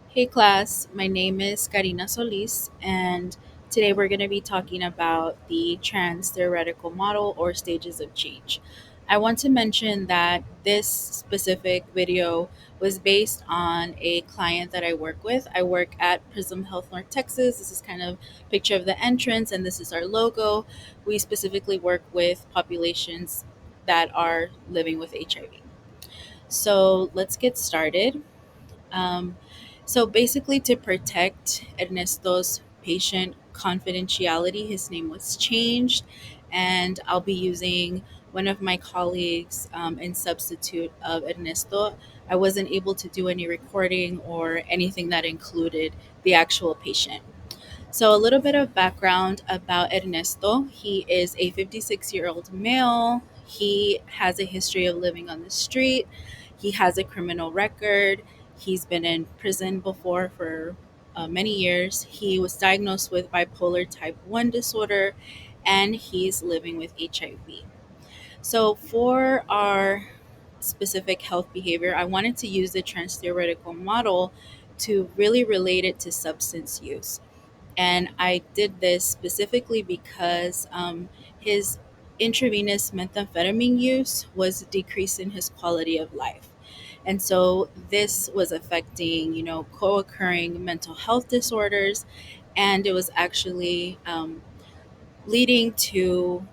Hey class, my name is Karina Solis, and today we're going to be talking about the Transtheoretical Model or stages of change. I want to mention that this specific video was based on a client that I work with. I work at Prism Health North Texas. This is kind of a picture of the entrance, and this is our logo. We specifically work with populations that are living with HIV. So let's get started. Um, so basically, to protect Ernesto's patient confidentiality, his name was changed, and I'll be using one of my colleagues in substitute of Ernesto. I wasn't able to do any recording or anything that included the actual patient. So, a little bit of background about Ernesto. He is a 56-year-old male. He has a history of living on the street. He has a criminal record. He's been in prison before for many years. He was diagnosed with bipolar type 1 disorder, and he's living with HIV. So, for our specific health behavior, I wanted to use the trans theoretical model to really relate it to substance use. And I did this specifically because his intravenous methamphetamine use was decreasing his quality of life. And so this was affecting, co occurring mental health disorders. And it was actually leading to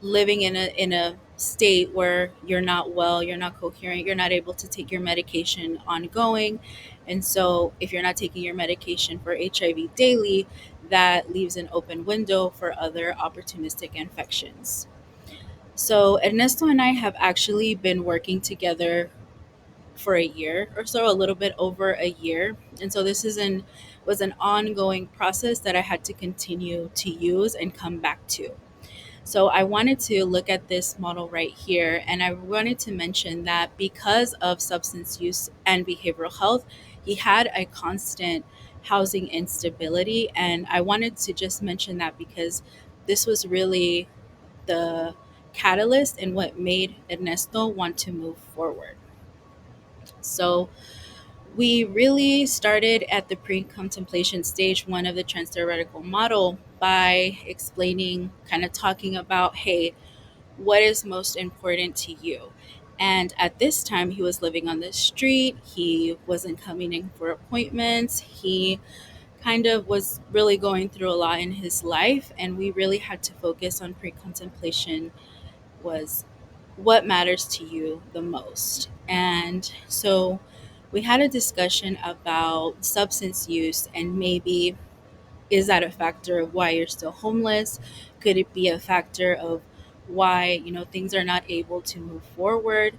living in a state where you're not well, you're not coherent, you're not able to take your medication ongoing. And so if you're not taking your medication for HIV daily, that leaves an open window for other opportunistic infections. So Ernesto and I have actually been working together for a year or so, a little bit over a year. And so this was an ongoing process that I had to continue to use and come back to. So I wanted to look at this model right here, and I wanted to mention that because of substance use and behavioral health, he had a constant housing instability. And I wanted to just mention that because this was really the catalyst and what made Ernesto want to move forward. So we really started at the pre-contemplation stage one of the trans-theoretical model by explaining, kind of talking about, hey, what is most important to you? And at this time, he was living on the street. He wasn't coming in for appointments. He kind of was really going through a lot in his life. And we really had to focus on pre contemplation was what matters to you the most. And so we had a discussion about substance use and maybe is that a factor of why you're still homeless? Could it be a factor of why, things are not able to move forward?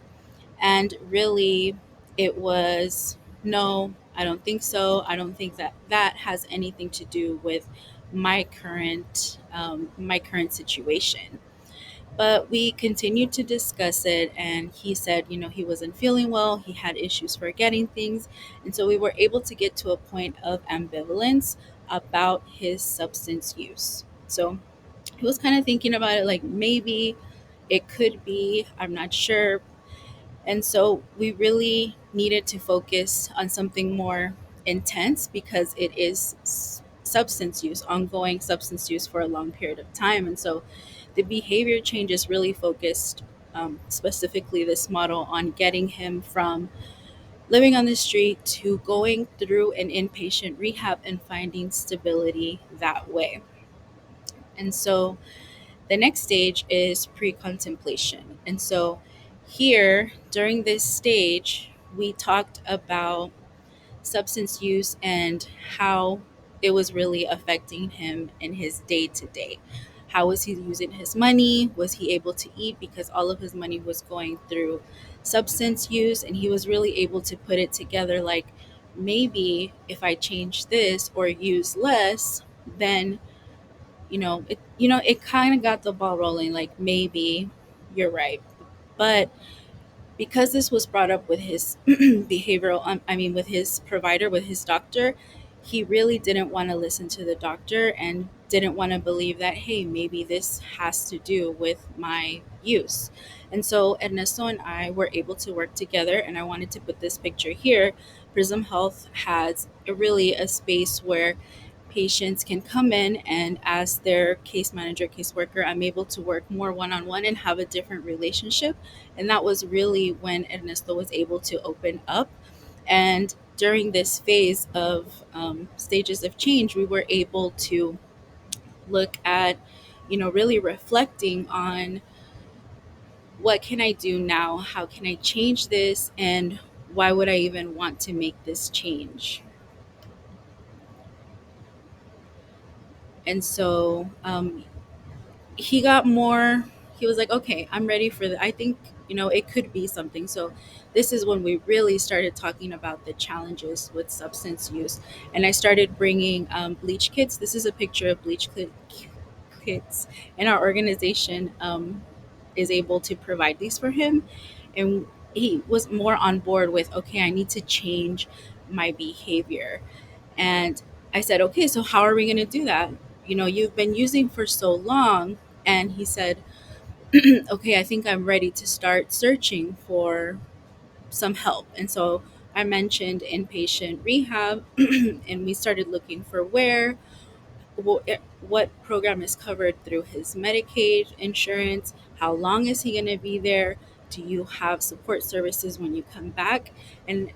And really, it was no, I don't think so. I don't think that that has anything to do with my current situation. But we continued to discuss it, and he said, he wasn't feeling well, he had issues forgetting things. And so we were able to get to a point of ambivalence about his substance use. So he was kind of thinking about it like maybe it could be, I'm not sure. And so we really needed to focus on something more intense because it is substance use, ongoing substance use for a long period of time. And so the behavior changes really focused, specifically this model, on getting him from living on the street to going through an inpatient rehab and finding stability that way. And so the next stage is pre contemplation. And so here, during this stage, we talked about substance use and how it was really affecting him in his day to day. How was he using his money? Was he able to eat? Because all of his money was going through substance use, and he was really able to put it together like maybe if I change this or use less, then it kind of got the ball rolling like maybe you're right. But because this was brought up with his with his provider, with his doctor, he really didn't want to listen to the doctor and didn't want to believe that, hey, maybe this has to do with my use. And so Ernesto and I were able to work together, and I wanted to put this picture here Prism Health has really a space where patients can come in, and as their case manager, caseworker, I'm able to work more one-on-one and have a different relationship. And that was really when Ernesto was able to open up. And during this phase of stages of change, we were able to look at, really reflecting on what can I do now? How can I change this? And why would I even want to make this change? And so he got more, he was like, okay, I'm ready for the, I think, it could be something. So this is when we really started talking about the challenges with substance use. And I started bringing bleach kits. This is a picture of kits. And our organization is able to provide these for him. And he was more on board with, okay, I need to change my behavior. And I said, okay, so how are we going to do that? You've been using for so long. And he said, okay, I think I'm ready to start searching for some help. And so I mentioned inpatient rehab, and we started looking for what program is covered through his Medicaid insurance, how long is he going to be there, do you have support services when you come back. And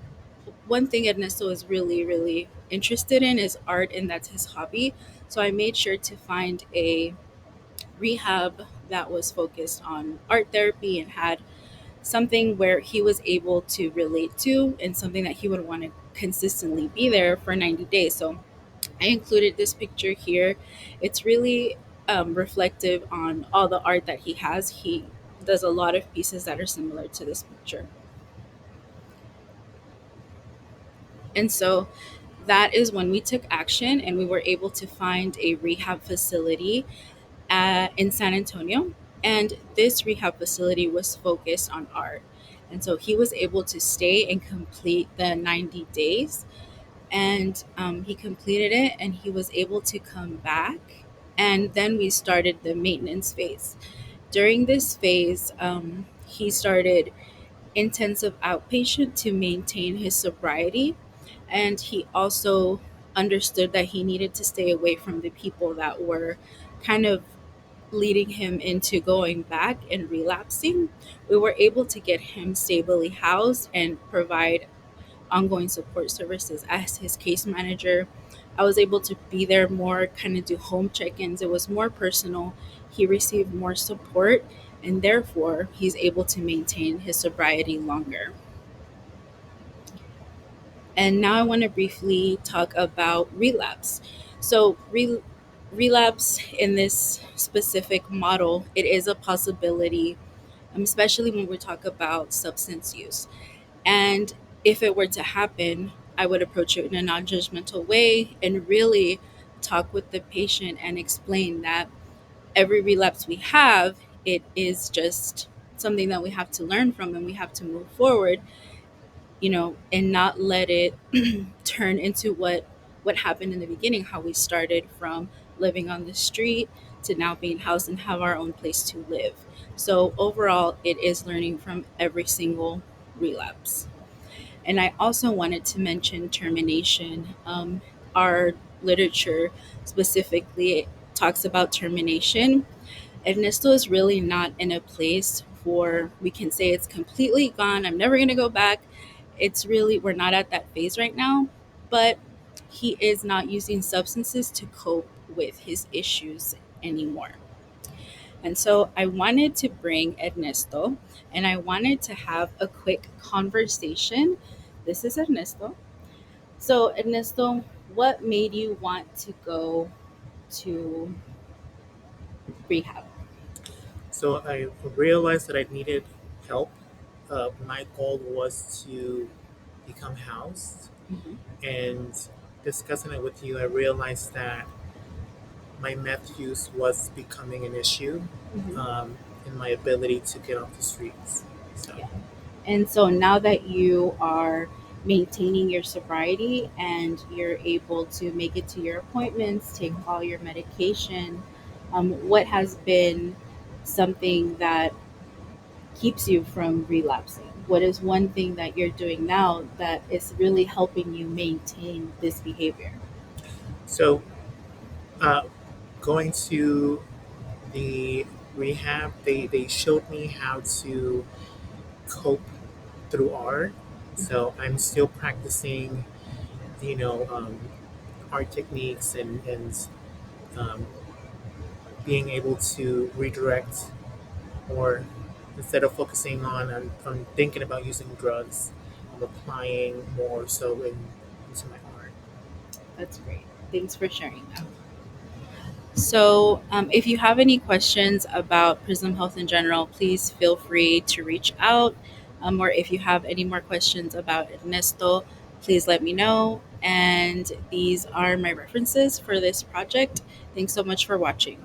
one thing Ernesto is really, really interested in is art, and that's his hobby. So I made sure to find a rehab that was focused on art therapy and had something where he was able to relate to and something that he would want to consistently be there for 90 days. So I included this picture here. It's really reflective on all the art that he has. He does a lot of pieces that are similar to this picture. And so that is when we took action and we were able to find a rehab facility in San Antonio. And this rehab facility was focused on art. And so he was able to stay and complete the 90 days. And he completed it and he was able to come back. And then we started the maintenance phase. During this phase, he started intensive outpatient to maintain his sobriety. And he also understood that he needed to stay away from the people that were kind of leading him into going back and relapsing. We were able to get him stably housed and provide ongoing support services as his case manager. I was able to be there more, kind of do home check ins. It was more personal. He received more support, and therefore, he's able to maintain his sobriety longer. And now I want to briefly talk about relapse. So, relapse in this specific model, it is a possibility, especially when we talk about substance use. And if it were to happen, I would approach it in a non judgmental way and really talk with the patient and explain that every relapse we have, it is just something that we have to learn from and we have to move forward, and not let it turn into what happened in the beginning, how we started from living on the street to now being housed and have our own place to live. So overall, it is learning from every single relapse. And I also wanted to mention termination. Our literature specifically talks about termination. Ernesto is really not in a place for, we can say it's completely gone, I'm never going to go back. It's really, we're not at that phase right now, but he is not using substances to cope with his issues anymore. And so I wanted to bring Ernesto and I wanted to have a quick conversation. This is Ernesto. So, Ernesto, what made you want to go to rehab? So I realized that I needed help. My goal was to become housed, Mhm. and discussing it with you, I realized that my meth use was becoming an issue Mhm. in my ability to get off the streets. So, Yeah. And so now that you are maintaining your sobriety and you're able to make it to your appointments, take all your medication, what has been something that keeps you from relapsing? What is one thing that you're doing now that is really helping you maintain this behavior? So, uh, going to the rehab, they showed me how to cope through art. So I'm still practicing, you know, art techniques and um, being able to redirect, or instead of focusing on thinking about using drugs, I'm applying more so into my art. That's great. Thanks for sharing that. So, if you have any questions about Prism Health in general, please feel free to reach out. Or if you have any more questions about Ernesto, please let me know. And these are my references for this project. Thanks so much for watching.